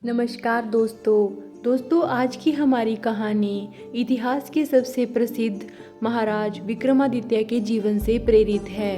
नमस्कार दोस्तों आज की हमारी कहानी इतिहास के सबसे प्रसिद्ध महाराज विक्रमादित्य के जीवन से प्रेरित है।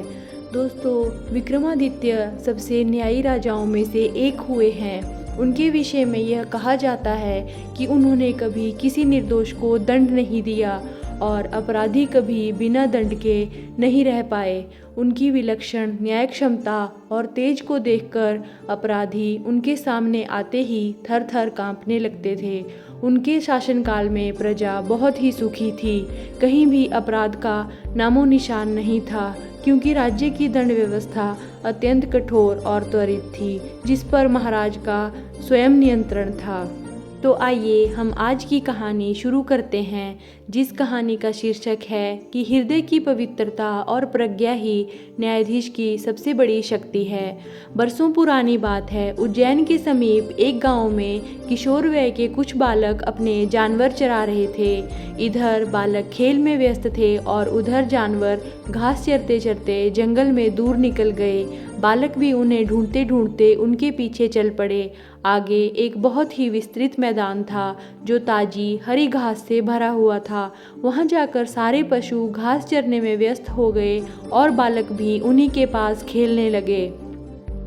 दोस्तों, विक्रमादित्य सबसे न्यायी राजाओं में से एक हुए हैं। उनके विषय में यह कहा जाता है कि उन्होंने कभी किसी निर्दोष को दंड नहीं दिया और अपराधी कभी बिना दंड के नहीं रह पाए। उनकी विलक्षण न्याय क्षमता और तेज को देखकर अपराधी उनके सामने आते ही थर थर कांपने लगते थे। उनके शासनकाल में प्रजा बहुत ही सुखी थी। कहीं भी अपराध का नामो निशान नहीं था, क्योंकि राज्य की दंड व्यवस्था अत्यंत कठोर और त्वरित थी, जिस पर महाराज का स्वयं नियंत्रण था। तो आइए हम आज की कहानी शुरू करते हैं, जिस कहानी का शीर्षक है कि हृदय की पवित्रता और प्रज्ञा ही न्यायाधीश की सबसे बड़ी शक्ति है। बरसों पुरानी बात है। उज्जैन के समीप एक गांव में किशोर वय के कुछ बालक अपने जानवर चरा रहे थे। इधर बालक खेल में व्यस्त थे और उधर जानवर घास चरते चरते जंगल में दूर निकल गए। बालक भी उन्हें ढूंढते ढूंढते उनके पीछे चल पड़े। आगे एक बहुत ही विस्तृत मैदान था, जो ताजी हरी घास से भरा हुआ था। वहां जाकर सारे पशु घास चरने में व्यस्त हो गए और बालक भी उन्हीं के पास खेलने लगे।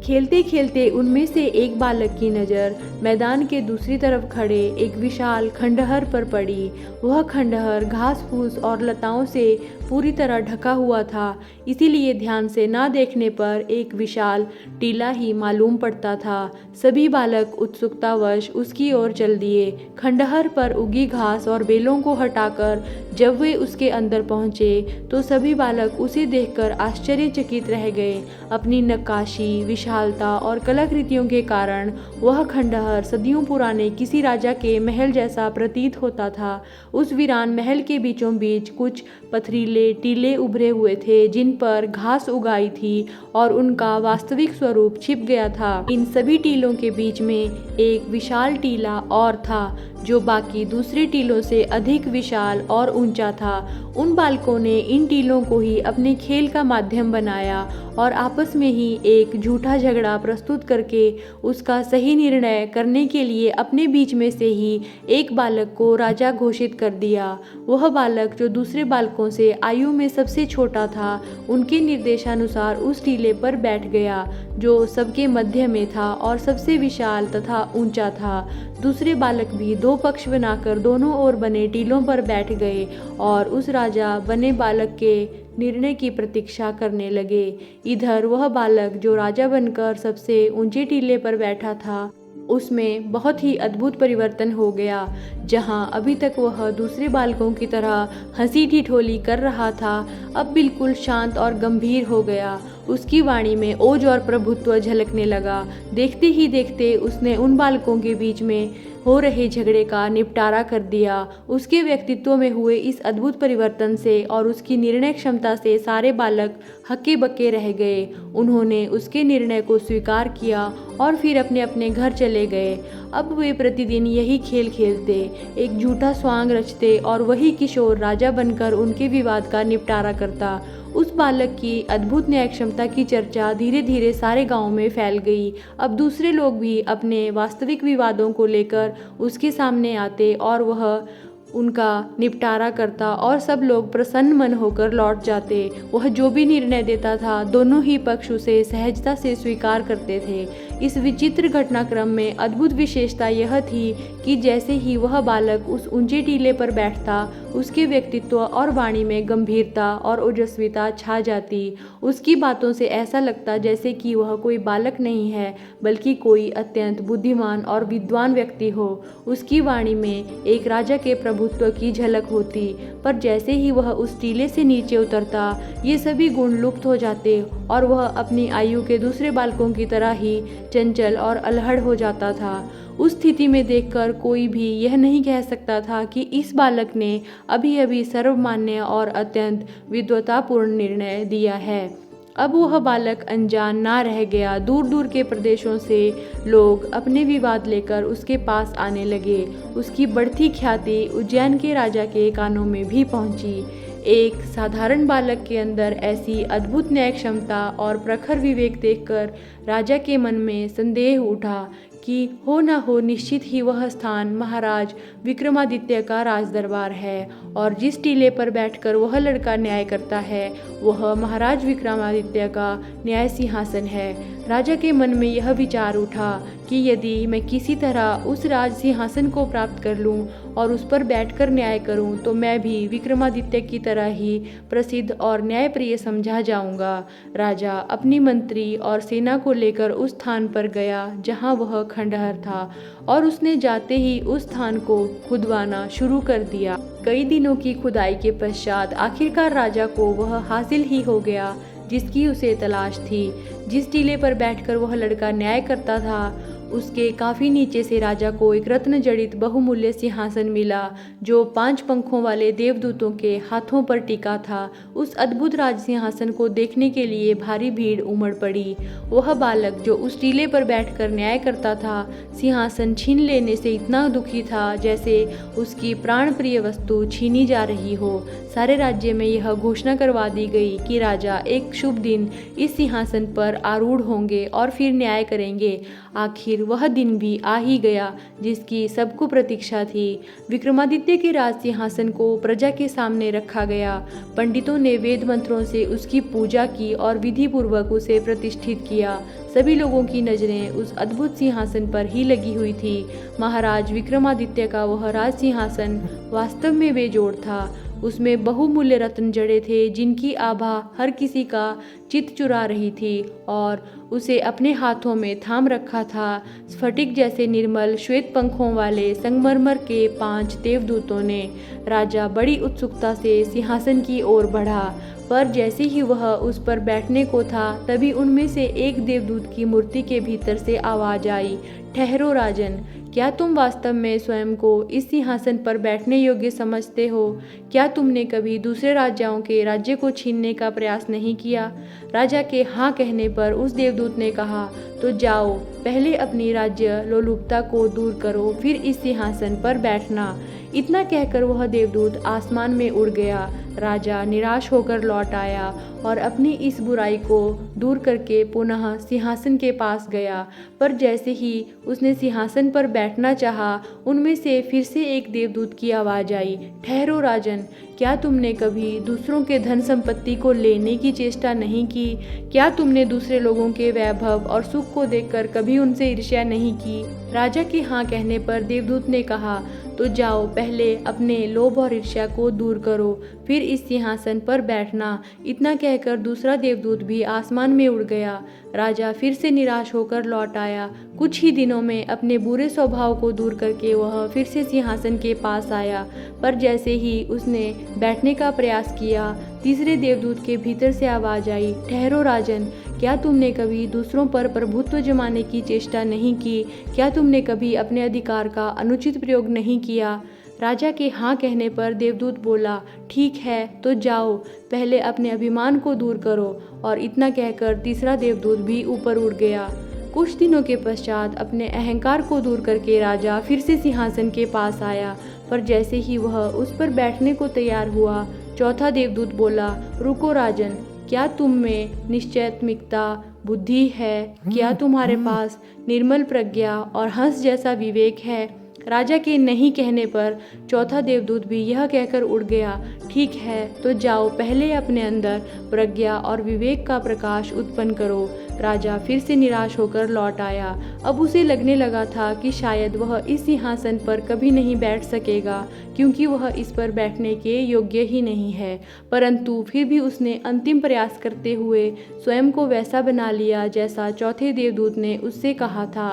खेलते खेलते उनमें से एक बालक की नज़र मैदान के दूसरी तरफ खड़े एक विशाल खंडहर पर पड़ी। वह खंडहर घास फूस और लताओं से पूरी तरह ढका हुआ था, इसीलिए ध्यान से ना देखने पर एक विशाल टीला ही मालूम पड़ता था। सभी बालक उत्सुकतावश उसकी ओर चल दिए। खंडहर पर उगी घास और बेलों को हटाकर जब वे उसके अंदर पहुंचे तो सभी बालक उसे देखकर आश्चर्यचकित रह गए। अपनी नक्काशी, विशालता और कलाकृतियों के कारण वह खंडहर सदियों पुराने किसी राजा के महल जैसा प्रतीत होता था। उस वीरान महल के बीचों बीच कुछ पथरीले टीले उभरे हुए थे, जिन पर घास उगाई थी और उनका वास्तविक स्वरूप छिप गया था। इन सभी टीलों के बीच में एक विशाल टीला और था, जो बाकी दूसरे टीलों से अधिक विशाल और ऊंचा था। उन बालकों ने इन टीलों को ही अपने खेल का माध्यम बनाया और आपस में ही एक झूठा झगड़ा प्रस्तुत करके उसका सही निर्णय करने के लिए अपने बीच में से ही एक बालक को राजा घोषित कर दिया। वह बालक, जो दूसरे बालकों से आयु में सबसे छोटा था, उनके निर्देशानुसार उस टीले पर बैठ गया, जो सबके मध्य में था और सबसे विशाल तथा ऊंचा था। दूसरे बालक भी दो पक्ष बनाकर दोनों ओर बने टीलों पर बैठ गए और उस राजा बने बालक के निर्णय की प्रतीक्षा करने लगे। इधर वह बालक, जो राजा बनकर सबसे ऊंचे टीले पर बैठा था, उसमें बहुत ही अद्भुत परिवर्तन हो गया। जहां अभी तक वह दूसरे बालकों की तरह हंसी ठिठोली कर रहा था, अब बिल्कुल शांत और गंभीर हो गया। उसकी वाणी में ओज और प्रभुत्व झलकने लगा। देखते ही देखते उसने उन बालकों के बीच में हो रहे झगड़े का निपटारा कर दिया। उसके व्यक्तित्व में हुए इस अद्भुत परिवर्तन से और उसकी निर्णय क्षमता से सारे बालक हक्के बक्के रह गए। उन्होंने उसके निर्णय को स्वीकार किया और फिर अपने अपने घर चले गए। अब वे प्रतिदिन यही खेल खेलते, एक झूठा स्वांग रचते और वही किशोर राजा बनकर उनके विवाद का निपटारा करता। उस बालक की अद्भुत न्याय क्षमता की चर्चा धीरे धीरे सारे गांव में फैल गई। अब दूसरे लोग भी अपने वास्तविक विवादों को लेकर उसके सामने आते और वह उनका निपटारा करता और सब लोग प्रसन्न मन होकर लौट जाते। वह जो भी निर्णय देता था, दोनों ही पक्ष उसे सहजता से स्वीकार करते थे। इस विचित्र घटनाक्रम में अद्भुत विशेषता यह थी कि जैसे ही वह बालक उस ऊंचे टीले पर बैठता, उसके व्यक्तित्व और वाणी में गंभीरता और ओजस्विता छा जाती। उसकी बातों से ऐसा लगता जैसे कि वह कोई बालक नहीं है, बल्कि कोई अत्यंत बुद्धिमान और विद्वान व्यक्ति हो। उसकी वाणी में एक राजा के प्रभुत्व की झलक होती, पर जैसे ही वह उस टीले से नीचे उतरता, ये सभी गुण लुप्त हो जाते और वह अपनी आयु के दूसरे बालकों की तरह ही चंचल और अलहड़ हो जाता था। उस स्थिति में देखकर कोई भी यह नहीं कह सकता था कि इस बालक ने अभी अभी सर्वमान्य और अत्यंत विद्वतापूर्ण निर्णय दिया है। अब वह बालक अनजान ना रह गया। दूर दूर के प्रदेशों से लोग अपने विवाद लेकर उसके पास आने लगे। उसकी बढ़ती ख्याति उज्जैन के राजा के कानों में भी पहुंची। एक साधारण बालक के अंदर ऐसी अद्भुत न्याय क्षमता और प्रखर विवेक देखकर राजा के मन में संदेह उठा कि हो न हो निश्चित ही वह स्थान महाराज विक्रमादित्य का राज दरबार है और जिस टीले पर बैठकर वह लड़का न्याय करता है वह महाराज विक्रमादित्य का न्याय सिंहासन है। राजा के मन में यह विचार उठा कि यदि मैं किसी तरह उस राज सिंहासन को प्राप्त कर लूं और उस पर बैठकर न्याय करूं तो मैं भी विक्रमादित्य की तरह ही प्रसिद्ध और न्यायप्रिय समझा जाऊंगा। राजा अपनी मंत्री और सेना को लेकर उस स्थान पर गया जहां वह खंडहर था और उसने जाते ही उस स्थान को खुदवाना शुरू कर दिया। कई दिनों की खुदाई के पश्चात आखिरकार राजा को वह हासिल ही हो गया जिसकी उसे तलाश थी। जिस टीले पर बैठकर वह लड़का न्याय करता था उसके काफ़ी नीचे से राजा को एक रत्न जड़ित बहुमूल्य सिंहासन मिला जो 5 पंखों वाले देवदूतों के हाथों पर टिका था। उस अद्भुत राज सिंहासन को देखने के लिए भारी भीड़ उमड़ पड़ी। वह बालक जो उस टीले पर बैठकर न्याय करता था सिंहासन छीन लेने से इतना दुखी था जैसे उसकी प्राण प्रिय वस्तु छीनी जा रही हो। सारे राज्य में यह घोषणा करवा दी गई कि राजा एक शुभ दिन इस सिंहासन पर आरूढ़ होंगे और फिर न्याय करेंगे। आखिर वह दिन भी आ ही गया जिसकी सबको प्रतीक्षा थी। विक्रमादित्य के राज सिंहासन को प्रजा के सामने रखा गया। पंडितों ने वेद मंत्रों से उसकी पूजा की और विधि पूर्वक उसे प्रतिष्ठित किया। सभी लोगों की नजरें उस अद्भुत सिंहासन पर ही लगी हुई थी। महाराज विक्रमादित्य का वह राज सिंहासन वास्तव में बेजोड़ था। उसमें बहुमूल्य रत्न जड़े थे जिनकी आभा हर किसी का चित्त चुरा रही थी और उसे अपने हाथों में थाम रखा था। स्फटिक जैसे निर्मल श्वेत पंखों वाले संगमरमर के 5 देवदूतों ने। राजा बड़ी उत्सुकता से सिंहासन की ओर बढ़ा पर जैसे ही वह उस पर बैठने को था तभी उनमें से एक देवदूत की मूर्ति के भीतर से आवाज आई, ठहरो राजन, क्या तुम वास्तव में स्वयं को इस सिंहासन पर बैठने योग्य समझते हो? क्या तुमने कभी दूसरे राजाओं के राज्य को छीनने का प्रयास नहीं किया? राजा के हाँ कहने पर उस देवदूत ने कहा, तो जाओ, पहले अपनी राज्य लोलुपता को दूर करो, फिर इस सिंहासन पर बैठना। इतना कहकर वह देवदूत आसमान में उड़ गया। राजा निराश होकर लौट आया और अपनी इस बुराई को दूर करके पुनः सिंहासन के पास गया। पर जैसे ही उसने सिंहासन पर बैठना चाहा, उनमें से फिर से एक देवदूत की आवाज़ आई, ठहरो राजन, क्या तुमने कभी दूसरों के धन संपत्ति को लेने की चेष्टा नहीं की? क्या तुमने दूसरे लोगों के वैभव और सुख को देखकर कभी उनसे ईर्ष्या नहीं की? राजा के हाँ कहने पर देवदूत ने कहा, तो जाओ, पहले अपने लोभ और ईर्ष्या को दूर करो, फिर इस सिंहासन पर बैठना। इतना कहकर दूसरा देवदूत भी आसमान में उड़ गया। राजा फिर से निराश होकर लौट आया। कुछ ही दिनों में अपने बुरे स्वभाव को दूर करके वह फिर से सिंहासन के पास आया। पर जैसे ही उसने बैठने का प्रयास किया, तीसरे देवदूत के भीतर से आवाज आई, ठहरो राजन, क्या तुमने कभी दूसरों पर प्रभुत्व जमाने की चेष्टा नहीं की? क्या तुमने कभी अपने अधिकार का अनुचित प्रयोग नहीं किया? राजा के हाँ कहने पर देवदूत बोला, ठीक है, तो जाओ, पहले अपने अभिमान को दूर करो। और इतना कहकर तीसरा देवदूत भी ऊपर उड़ गया। कुछ दिनों के पश्चात अपने अहंकार को दूर करके राजा फिर से सिंहासन के पास आया। पर जैसे ही वह उस पर बैठने को तैयार हुआ, चौथा देवदूत बोला, रुको राजन, क्या तुम में निश्चयात्मिकता बुद्धि है? क्या तुम्हारे पास निर्मल प्रज्ञा और हंस जैसा विवेक है? राजा के नहीं कहने पर चौथा देवदूत भी यह कहकर उड़ गया, ठीक है, तो जाओ, पहले अपने अंदर प्रज्ञा और विवेक का प्रकाश उत्पन्न करो। राजा फिर से निराश होकर लौट आया। अब उसे लगने लगा था कि शायद वह इस सिंहासन पर कभी नहीं बैठ सकेगा क्योंकि वह इस पर बैठने के योग्य ही नहीं है। परंतु फिर भी उसने अंतिम प्रयास करते हुए स्वयं को वैसा बना लिया जैसा चौथे देवदूत ने उससे कहा था।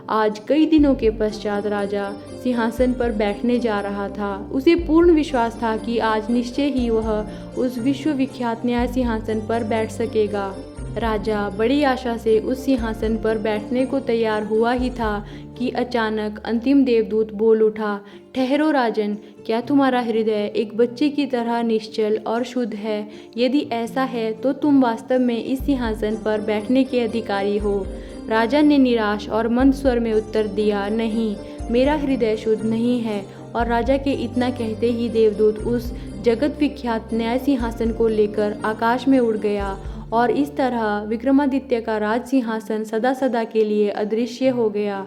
आज कई दिनों के पश्चात राजा सिंहासन पर बैठने जा रहा था। उसे पूर्ण विश्वास था कि आज निश्चय ही वह उस विश्वविख्यात न्याय सिंहासन पर बैठ सकेगा। राजा बड़ी आशा से उस सिंहासन पर बैठने को तैयार हुआ ही था कि अचानक अंतिम देवदूत बोल उठा, ठहरो राजन, क्या तुम्हारा हृदय एक बच्चे की तरह निश्चल और शुद्ध है? यदि ऐसा है तो तुम वास्तव में इस सिंहासन पर बैठने के अधिकारी हो। राजा ने निराश और मंद स्वर में उत्तर दिया, नहीं, मेरा हृदय शुद्ध नहीं है। और राजा के इतना कहते ही देवदूत उस जगत विख्यात न्याय सिंहासन को लेकर आकाश में उड़ गया और इस तरह विक्रमादित्य का राज सिंहासन सदा सदा के लिए अदृश्य हो गया।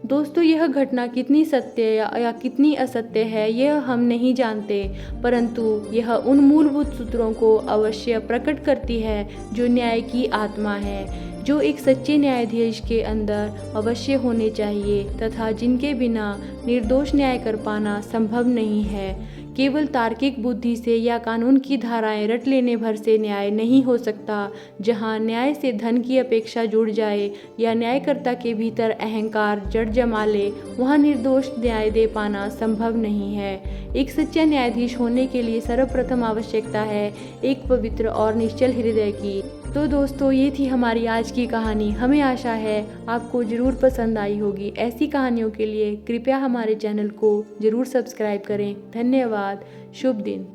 दोस्तों, यह घटना कितनी सत्य या कितनी असत्य है यह हम नहीं जानते, परंतु यह उन मूलभूत सूत्रों को अवश्य प्रकट करती है जो न्याय की आत्मा है, जो एक सच्चे न्यायाधीश के अंदर अवश्य होने चाहिए तथा जिनके बिना निर्दोष न्याय कर पाना संभव नहीं है। केवल तार्किक बुद्धि से या कानून की धाराएं रट लेने भर से न्याय नहीं हो सकता। जहां न्याय से धन की अपेक्षा जुड़ जाए या न्यायकर्ता के भीतर अहंकार जड़ जमा ले, वहां निर्दोष न्याय दे पाना संभव नहीं है। एक सच्चा न्यायाधीश होने के लिए सर्वप्रथम आवश्यकता है एक पवित्र और निश्चल हृदय की। तो दोस्तों, ये थी हमारी आज की कहानी। हमें आशा है आपको ज़रूर पसंद आई होगी। ऐसी कहानियों के लिए कृपया हमारे चैनल को ज़रूर सब्सक्राइब करें। धन्यवाद। शुभ दिन।